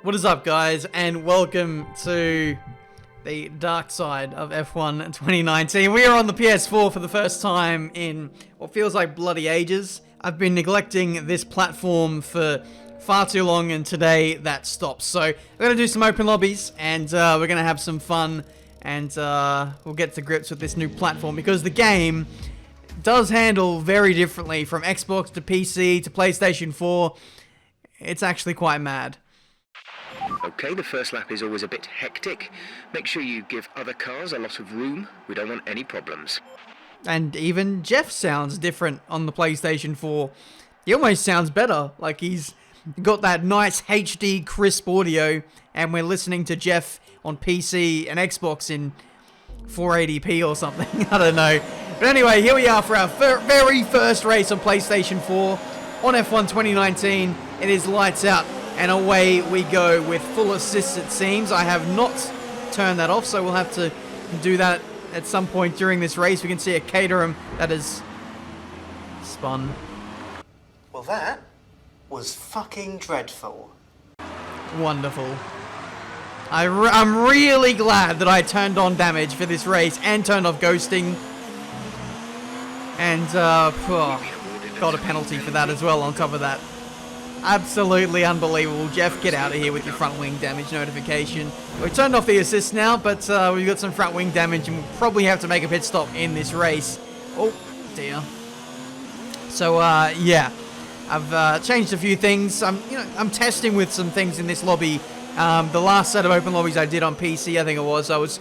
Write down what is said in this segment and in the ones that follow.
What is up, guys, and welcome to the dark side of F1 2019. We are on the PS4 for the first time in what feels like bloody ages. I've been neglecting this platform for far too long, and today that stops. So we're going to do some open lobbies, and we're going to have some fun, and we'll get to grips with this new platform, because the game does handle very differently from Xbox to PC to PlayStation 4. It's actually quite mad. Okay, the first lap is always a bit hectic. Make sure you give other cars a lot of room. We don't want any problems. And even Jeff sounds different on the PlayStation 4. He almost sounds better, like he's got that nice HD crisp audio, and we're listening to Jeff on PC and Xbox in 480p or something. I don't know. But anyway, here we are for our very first race on PlayStation 4 on F1 2019. It is lights out, and away we go with full assist, it seems. I have not turned that off, so we'll have to do that at some point during this race. We can see a Caterham that is spun. Well, that was fucking dreadful. Wonderful. I'm really glad that I turned on damage for this race and turned off ghosting. And, got a penalty for that as well on top of that. Absolutely unbelievable. Jeff, get out of here with your front wing damage notification. We've turned off the assist now, but we've got some front wing damage, and we'll probably have to make a pit stop in this race. Oh, dear. So, yeah. I've changed a few things. I'm testing with some things in this lobby. The last set of open lobbies I did on PC, I think it was, I was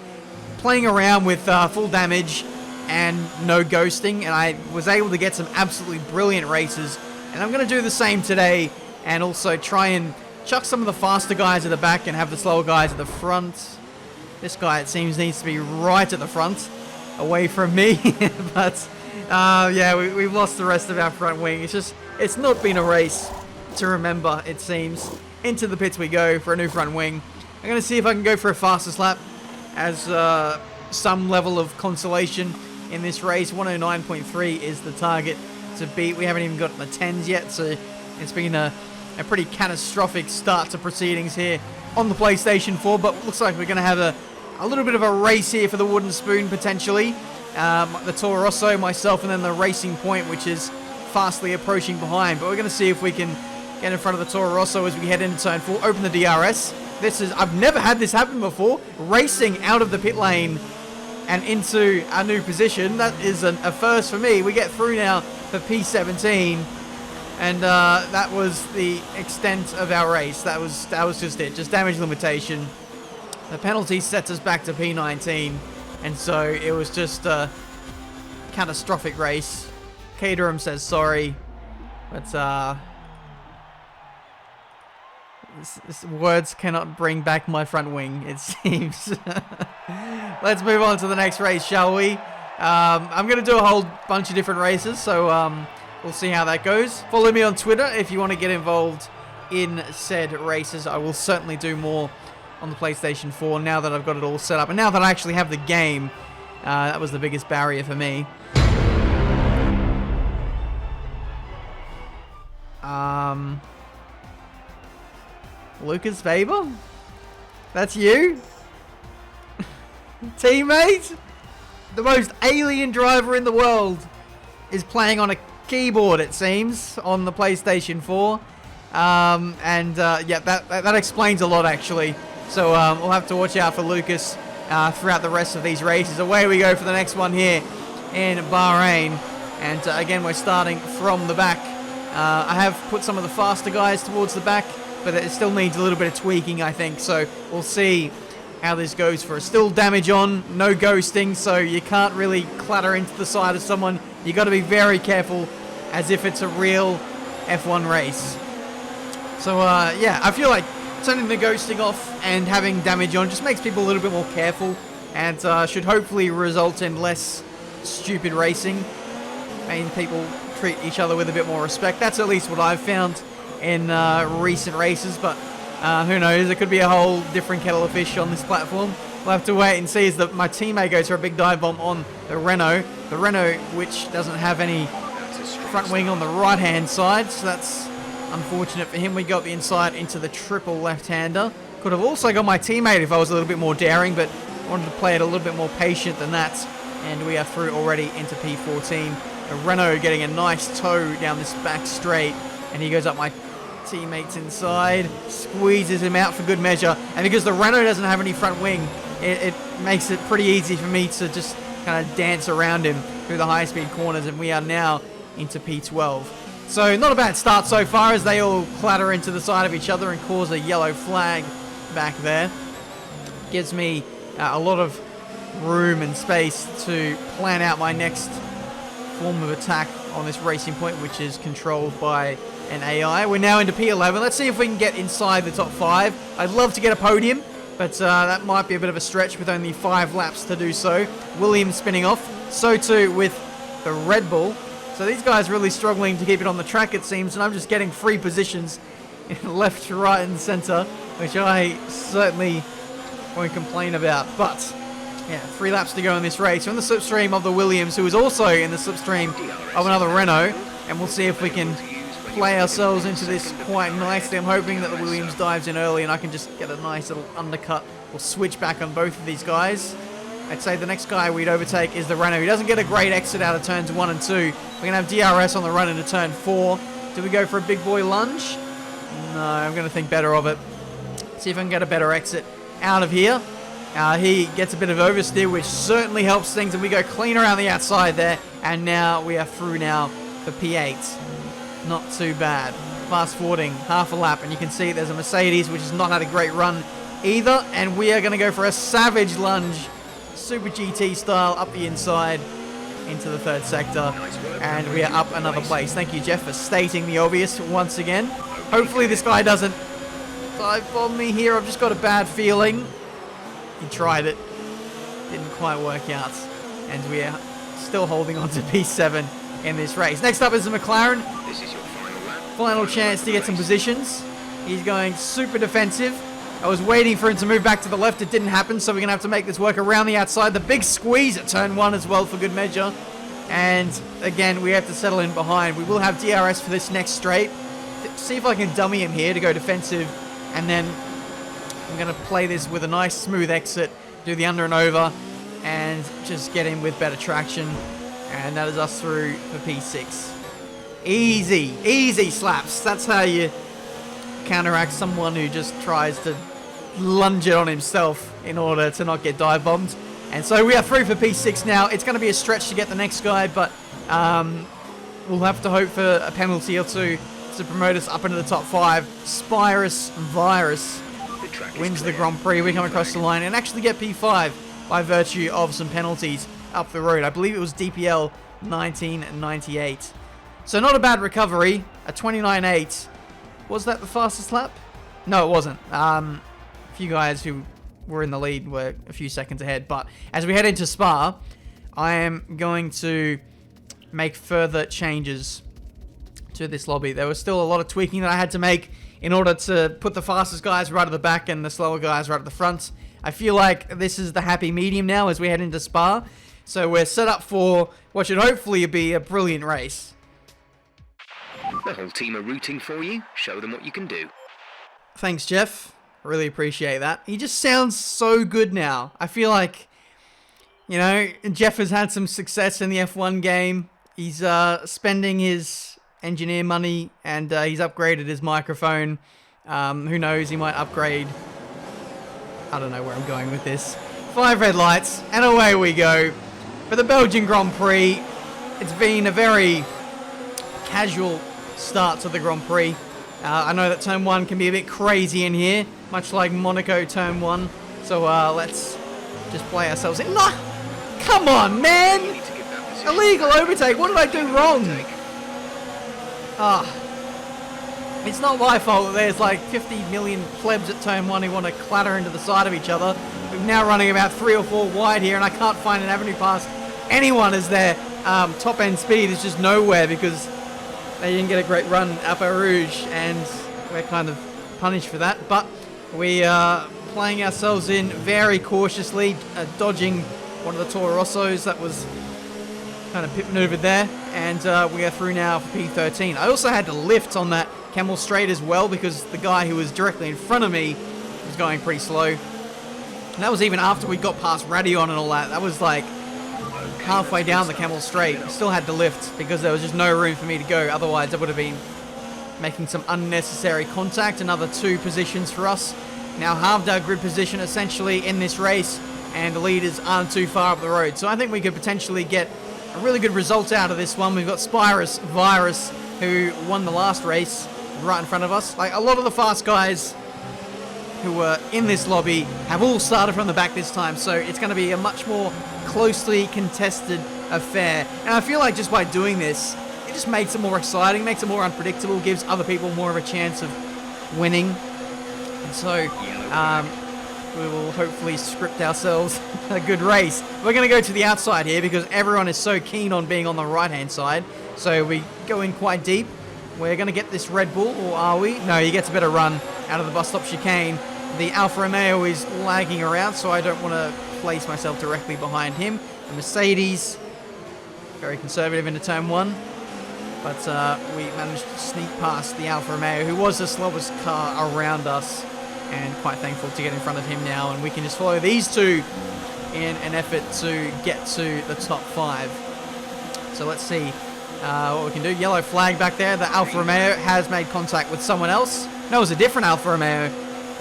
playing around with full damage and no ghosting, and I was able to get some absolutely brilliant races. And I'm going to do the same today, and also try and chuck some of the faster guys at the back and have the slower guys at the front. This guy, it seems, needs to be right at the front, away from me. But, yeah, we've lost the rest of our front wing. It's not been a race to remember, it seems. Into the pits we go for a new front wing. I'm going to see if I can go for a fastest lap as some level of consolation in this race. 109.3 is the target to beat. We haven't even gotten the 10s yet, so it's been a pretty catastrophic start to proceedings here on the PlayStation 4, but looks like we're going to have a little bit of a race here for the wooden spoon, potentially. The Toro Rosso, myself, and then the Racing Point, which is fastly approaching behind, but we're going to see if we can get in front of the Toro Rosso as we head into turn 4, open the DRS. I've never had this happen before, racing out of the pit lane and into our new position. That is a first for me. We get through now for P17, and that was the extent of our race. That was just it, just damage limitation. The penalty sets us back to P19, and so it was just a catastrophic race. Caterham says sorry, but words cannot bring back my front wing, it seems. Let's move on to the next race, shall we? I'm going to do a whole bunch of different races, so we'll see how that goes. Follow me on Twitter if you want to get involved in said races. I will certainly do more on the PlayStation 4 now that I've got it all set up. And now that I actually have the game, that was the biggest barrier for me. Lucas Faber? That's you? Teammate? The most alien driver in the world is playing on a keyboard, it seems, on the PlayStation 4. Yeah, that explains a lot, actually. So we'll have to watch out for Lucas throughout the rest of these races. Away we go for the next one here in Bahrain. And again, we're starting from the back. I have put some of the faster guys towards the back, but it still needs a little bit of tweaking, I think. So we'll see how this goes for us. Still damage on, no ghosting, so you can't really clatter into the side of someone. You got to be very careful, as if it's a real F1 race. So yeah, I feel like turning the ghosting off and having damage on just makes people a little bit more careful, and should hopefully result in less stupid racing, and people treat each other with a bit more respect. That's at least what I've found in recent races, but who knows, it could be a whole different kettle of fish on this platform. We'll have to wait and see as my teammate goes for a big dive bomb on the Renault. The Renault, which doesn't have any front wing on the right hand side, so that's Unfortunate for him, we got the inside into the triple left-hander. Could have also got my teammate if I was a little bit more daring, but wanted to play it a little bit more patient than that. And we are through already into P14. A Renault getting a nice tow down this back straight. And he goes up my teammate's inside, squeezes him out for good measure. And because the Renault doesn't have any front wing, it makes it pretty easy for me to just kind of dance around him through the high-speed corners. And we are now into P12. So not a bad start so far as they all clatter into the side of each other and cause a yellow flag back there. Gives me a lot of room and space to plan out my next form of attack on this racing point, which is controlled by an AI. We're now into P11. Let's see if we can get inside the top 5. I'd love to get a podium, but that might be a bit of a stretch with only 5 laps to do so. Williams spinning off. So too with the Red Bull. So these guys really struggling to keep it on the track, it seems, and I'm just getting free positions left, right, and centre, which I certainly won't complain about. But yeah, 3 laps to go in this race. We're in the slipstream of the Williams, who is also in the slipstream of another Renault, and we'll see if we can play ourselves into this quite nicely. I'm hoping that the Williams dives in early and I can just get a nice little undercut or switch back on both of these guys. I'd say the next guy we'd overtake is the Renault. He doesn't get a great exit out of turns 1 and 2. We're going to have DRS on the run into turn 4. Do we go for a big boy lunge? No, I'm going to think better of it. See if I can get a better exit out of here. He gets a bit of oversteer, which certainly helps things, and we go clean around the outside there. And now we are through now for P8. Not too bad. Fast forwarding half a lap, and you can see there's a Mercedes, which has not had a great run either. And we are going to go for a savage lunge, Super GT style, up the inside into the 3rd sector, and we are up another place. Thank you, Jeff, for stating the obvious once again. Hopefully this guy doesn't dive bomb me here. I've just got a bad feeling. He tried it, didn't quite work out, and we are still holding on to P7 in this race. Next up is the McLaren. This is your final lap. Final chance to get some positions. He's going super defensive. I was waiting for him to move back to the left. It didn't happen, so we're going to have to make this work around the outside. The big squeeze at turn 1 as well for good measure. And again, we have to settle in behind. We will have DRS for this next straight. See if I can dummy him here to go defensive. And then I'm going to play this with a nice smooth exit, do the under and over, and just get in with better traction. And that is us through for P6. Easy, easy slaps. That's how you counteract someone who just tries to lunge it on himself in order to not get dive bombed. And so we are through for P6 now. It's going to be a stretch to get the next guy, but we'll have to hope for a penalty or two to promote us up into the top 5. Spirus Virus wins the Grand Prix. We come across the line and actually get P5 by virtue of some penalties up the road. I believe it was DPL 1998. So not a bad recovery. A 29.8. Was that the fastest lap? No, it wasn't. A few guys who were in the lead were a few seconds ahead. But as we head into Spa, I am going to make further changes to this lobby. There was still a lot of tweaking that I had to make in order to put the fastest guys right at the back and the slower guys right at the front. I feel like this is the happy medium now as we head into Spa. So we're set up for what should hopefully be a brilliant race. The whole team are rooting for you. Show them what you can do. Thanks, Jeff. Really appreciate that. He just sounds so good now. I feel like, you know, Jeff has had some success in the F1 game. He's spending his engineer money and he's upgraded his microphone. Who knows, he might upgrade. I don't know where I'm going with this. 5 red lights and away we go. For the Belgian Grand Prix, it's been a very casual start to the Grand Prix. I know that turn 1 can be a bit crazy in here, much like Monaco turn 1. So let's just play ourselves in. No! Come on, man! Illegal overtake. What did I do wrong? It's not my fault that there's like 50 million plebs at turn 1 who want to clatter into the side of each other. We're now running about 3 or 4 wide here, and I can't find an avenue past anyone as their top end speed is just nowhere because they didn't get a great run up at Rouge, and we're kind of punished for that. But we are playing ourselves in very cautiously, dodging one of the Toro Rossos that was kind of pit maneuvered there, and we are through now for P13. I also had to lift on that Camel straight as well, because the guy who was directly in front of me was going pretty slow. And that was even after we got past Radion and all that. That was like halfway down the Camel straight. Still had to lift because there was just no room for me to go. Otherwise, I would have been making some unnecessary contact. Another 2 positions for us. Now halved our grid position essentially in this race, and the leaders aren't too far up the road. So I think we could potentially get a really good result out of this one. We've got Spyrus Virus, who won the last race, right in front of us. Like, a lot of the fast guys who were in this lobby have all started from the back this time, so it's going to be a much more closely contested affair. And I feel like just by doing this, it just makes it more exciting, makes it more unpredictable, gives other people more of a chance of winning. And so we will hopefully script ourselves a good race. We're going to go to the outside here because everyone is so keen on being on the right-hand side. So we go in quite deep. We're going to get this Red Bull, or are we? No, he gets a better run out of the bus stop chicane. The Alfa Romeo is lagging around, so I don't want to place myself directly behind him. The Mercedes, very conservative into turn 1. But we managed to sneak past the Alfa Romeo, who was the slowest car around us. And quite thankful to get in front of him now. And we can just follow these 2 in an effort to get to the top 5. So let's see what we can do. Yellow flag back there. The Alfa Romeo has made contact with someone else. No, it was a different Alfa Romeo.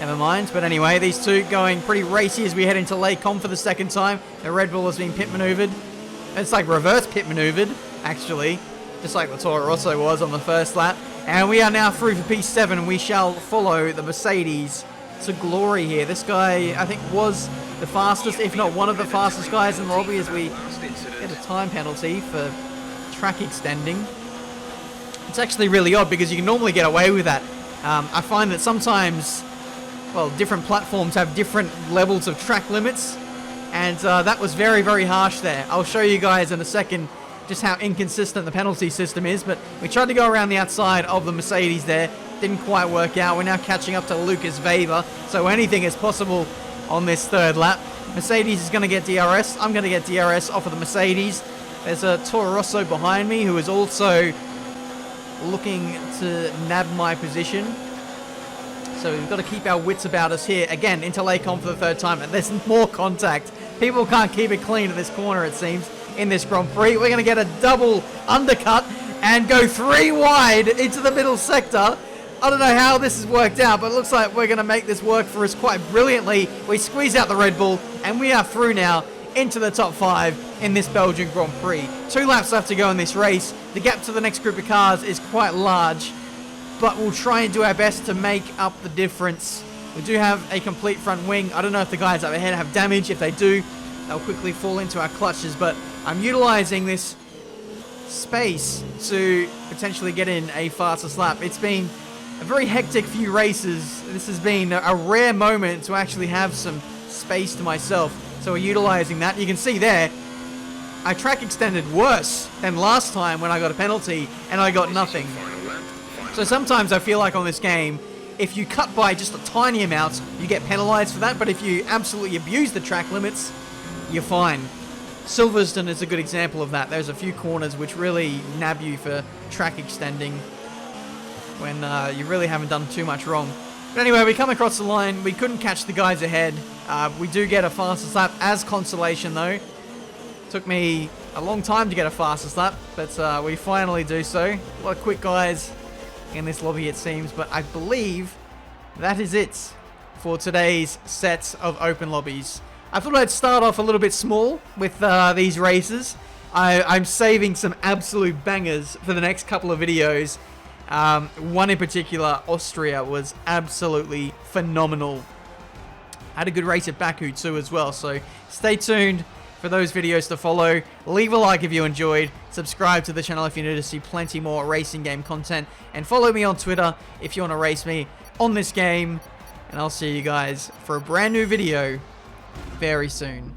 Never mind. But anyway, these 2 going pretty racy as we head into Lake Com for the second time. The Red Bull has been pit maneuvered. It's like reverse pit maneuvered, actually. Just like the Toro Rosso was on the first lap. And we are now through for P7, and we shall follow the Mercedes to glory here. This guy, I think, was the fastest, if not one of the fastest guys in the lobby, as we get a time penalty for track extending. It's actually really odd because you can normally get away with that. I find that sometimes, well, different platforms have different levels of track limits, and that was very, very harsh there. I'll show you guys in a second just how inconsistent the penalty system is, but we tried to go around the outside of the Mercedes there. Didn't quite work out. We're now catching up to Lukas Weber, so anything is possible on this 3rd lap. Mercedes is going to get DRS. I'm going to get DRS off of the Mercedes. There's a Toro Rosso behind me who is also looking to nab my position. So we've got to keep our wits about us here. Again, into Lake Com for the 3rd time, and there's more contact. People can't keep it clean at this corner, it seems, in this Grand Prix. We're going to get a double undercut and go 3 wide into the middle sector. I don't know how this has worked out, but it looks like we're going to make this work for us quite brilliantly. We squeeze out the Red Bull, and we are through now into the top 5 in this Belgian Grand Prix. 2 laps left to go in this race. The gap to the next group of cars is quite large, but we'll try and do our best to make up the difference. We do have a complete front wing. I don't know if the guys up ahead have damage. If they do, they'll quickly fall into our clutches, but I'm utilizing this space to potentially get in a fastest lap. It's been a very hectic few races. This has been a rare moment to actually have some space to myself. So we're utilizing that. You can see there, I track extended worse than last time when I got a penalty and I got nothing. So sometimes I feel like on this game, if you cut by just a tiny amount, you get penalized for that. But if you absolutely abuse the track limits, you're fine. Silverstone is a good example of that. There's a few corners which really nab you for track extending when you really haven't done too much wrong. But anyway, we come across the line. We couldn't catch the guys ahead. We do get a fastest lap as consolation, though. Took me a long time to get a fastest lap, but we finally do so. A lot of quick guys in this lobby, it seems, but I believe that is it for today's set of open lobbies. I thought I'd start off a little bit small with these races. I'm saving some absolute bangers for the next couple of videos. One in particular, Austria, was absolutely phenomenal. Had a good race at Baku too as well, so stay tuned for those videos to follow. Leave a like if you enjoyed, subscribe to the channel if you need to see plenty more racing game content, and follow me on Twitter if you want to race me on this game, and I'll see you guys for a brand new video very soon.